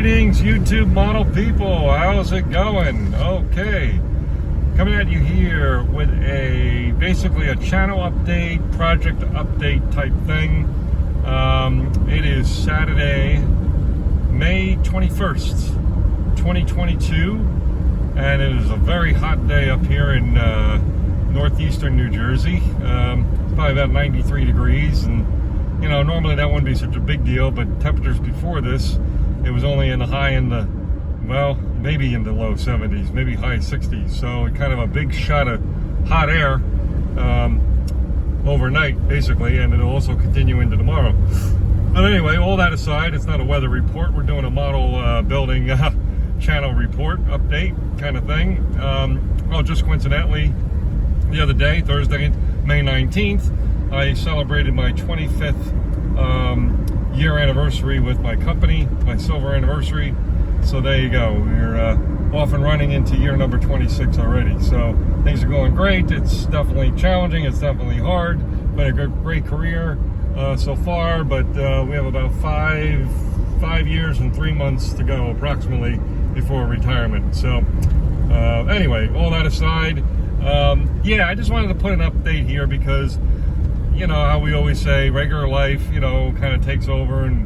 Greetings, YouTube model people. How's it going? Okay, coming at you here with basically a channel update, project update type thing. It is Saturday, May 21st, 2022, and it is a very hot day up here in northeastern New Jersey. Probably about 93 degrees, and you know, normally that wouldn't be such a big deal, but temperatures before this, it was only in the well, maybe in the low 70s, maybe high 60s. So kind of a big shot of hot air overnight, basically, and it'll also continue into tomorrow. But anyway, all that aside, it's not a weather report. We're doing a model building channel report update kind of thing. Well, just coincidentally, the other day, Thursday, May 19th, I celebrated my 25th year anniversary with my company, my silver anniversary. So there you go. We're off and running into year number 26 already. So things are going great. It's definitely challenging. It's definitely hard. Been a great career so far, but we have about five years and 3 months to go approximately before retirement. So anyway, all that aside, yeah, I just wanted to put an update here because you know how we always say regular life, you know, kind of takes over, and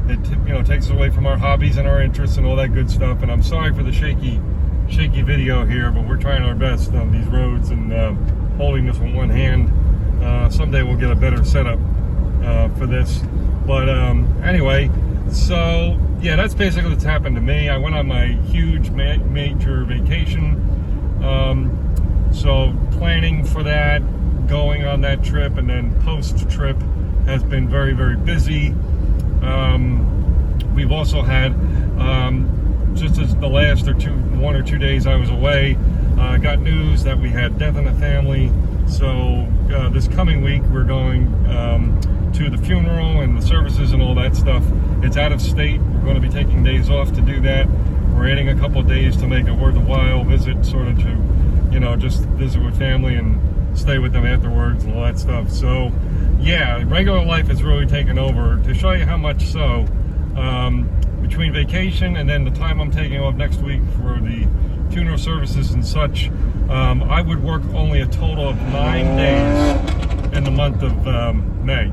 it takes us away from our hobbies and our interests and all that good stuff. And I'm sorry for the shaky video here, but we're trying our best on these roads and holding this with one hand. Someday we'll get a better setup for this. But anyway, so yeah, that's basically what's happened to me. I went on my huge major vacation, so planning for that, going on that trip, and then post-trip has been very, very busy. We've also had, just as the last 1 or 2 days I was away, got news that we had death in the family. So this coming week we're going to the funeral and the services and all that stuff. It's out of state. We're going to be taking days off to do that. We're adding a couple of days to make it worth a while visit, sort of to, you know, just visit with family and stay with them afterwards and all that stuff. So yeah, regular life has really taken over. To show you how much so, between vacation and then the time I'm taking off next week for the funeral services and such, I would work only a total of 9 days in the month of May.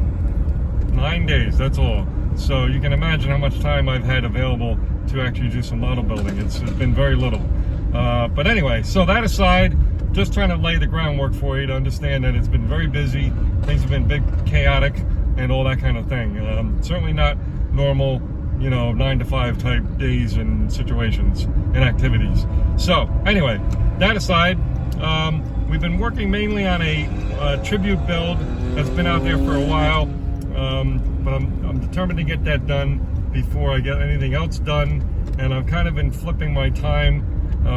9 days, that's all. So you can imagine how much time I've had available to actually do some model building. It's been very little. But anyway, so that aside, just trying to lay the groundwork for you to understand that it's been very busy. Things have been big, chaotic, and all that kind of thing. Certainly not normal, you know, 9 to 5 type days and situations and activities. So anyway, that aside, we've been working mainly on a tribute build that's been out there for a while, but I'm determined to get that done before I get anything else done. And I've kind of been flipping my time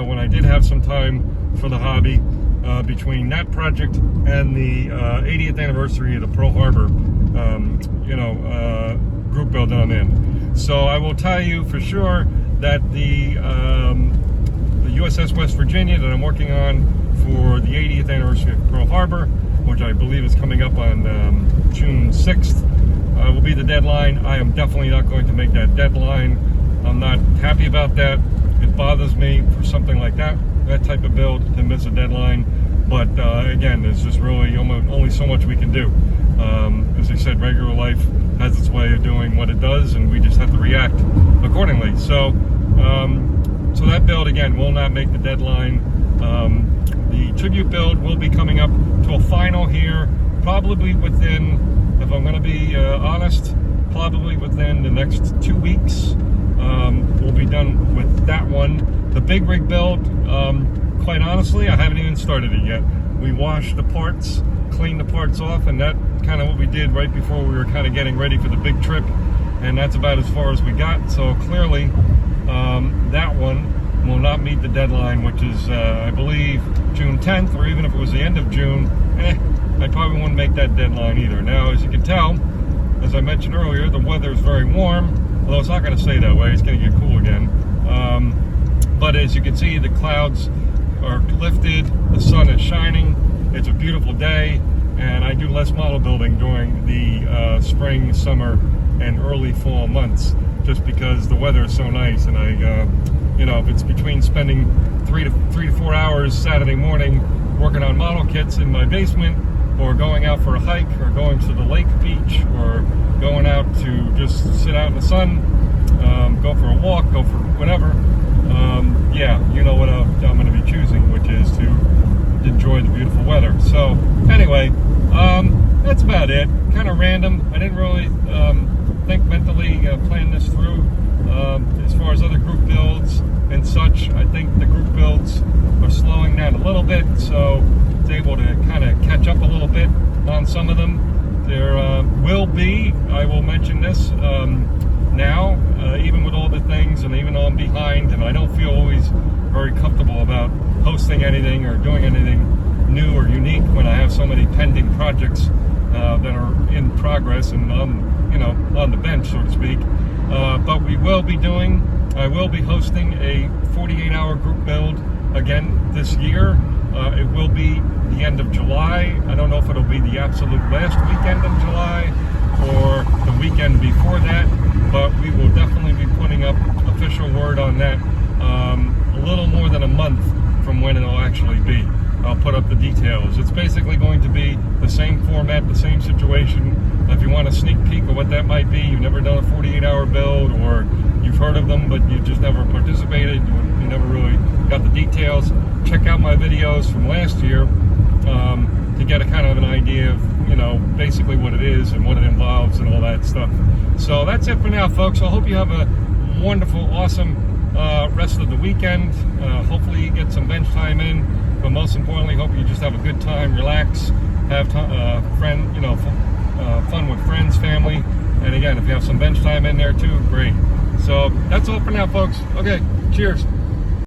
when I did have some time for the hobby between that project and the 80th anniversary of the Pearl Harbor group build that I'm in. So I will tell you for sure that the USS West Virginia that I'm working on for the 80th anniversary of Pearl Harbor, which I believe is coming up on June 6th, will be the deadline. I am definitely not going to make that deadline. I'm not happy about that. It bothers me for something like that type of build to miss a deadline. But again, there's just really only so much we can do. As I said, regular life has its way of doing what it does, and we just have to react accordingly. So so that build again will not make the deadline. The tribute build will be coming up to a final here, probably within, if I'm going to be honest, probably within the next 2 weeks. We'll be done with that one. The big rig build, quite honestly, I haven't even started it yet. We washed the parts, cleaned the parts off, and that kind of what we did right before we were kind of getting ready for the big trip, and that's about as far as we got. So clearly that one will not meet the deadline, which is I believe June 10th, or even if it was the end of June, I probably wouldn't make that deadline either. Now, as you can tell, as I mentioned earlier, the weather is very warm, although it's not going to stay that way. It's going to get cool again. But as you can see, the clouds are lifted, the sun is shining, it's a beautiful day, and I do less model building during the spring, summer, and early fall months. just because the weather is so nice. And I, you know, if it's between spending 3 to 4 hours Saturday morning working on model kits in my basement, or going out for a hike, or going to the lake beach, or going out to just sit out in the sun, go for a walk, go for whatever, yeah, you know what I'm going to be choosing, which is to enjoy the beautiful weather. So anyway, that's about it. Kind of random. I didn't really think mentally plan this through. As far as other group builds and such, I think the group builds are slowing down a little bit, so it's able to kind of catch up a little bit on some of them. There will be, I will mention this now, even with all the things, and even though I'm behind and I don't feel always very comfortable about posting anything or doing anything new or unique when I have so many pending projects that are in progress and on the bench, so to speak. But we will be I will be hosting a 48-hour group build again this year. It will be the end of July. I don't know if it'll be the absolute last weekend of July or the weekend before that, but we will definitely be putting up official word on that a little more than a month from when it'll actually be. I'll put up the details. It's basically going to be the same format, the same situation. If you want a sneak peek of what that might be, you've never done a 48-hour build, or you've heard of them but you just never participated, you never really got the details, check out my videos from last year to get a kind of an idea of, you know, basically what it is and what it involves and all that stuff. So that's it for now, folks. I hope you have a wonderful, awesome rest of the weekend. Hopefully you get some bench time in, but most importantly, hope you just have a good time, relax, have fun with friends, family, and again, if you have some bench time in there too, great. So that's all for now, folks. Okay, cheers.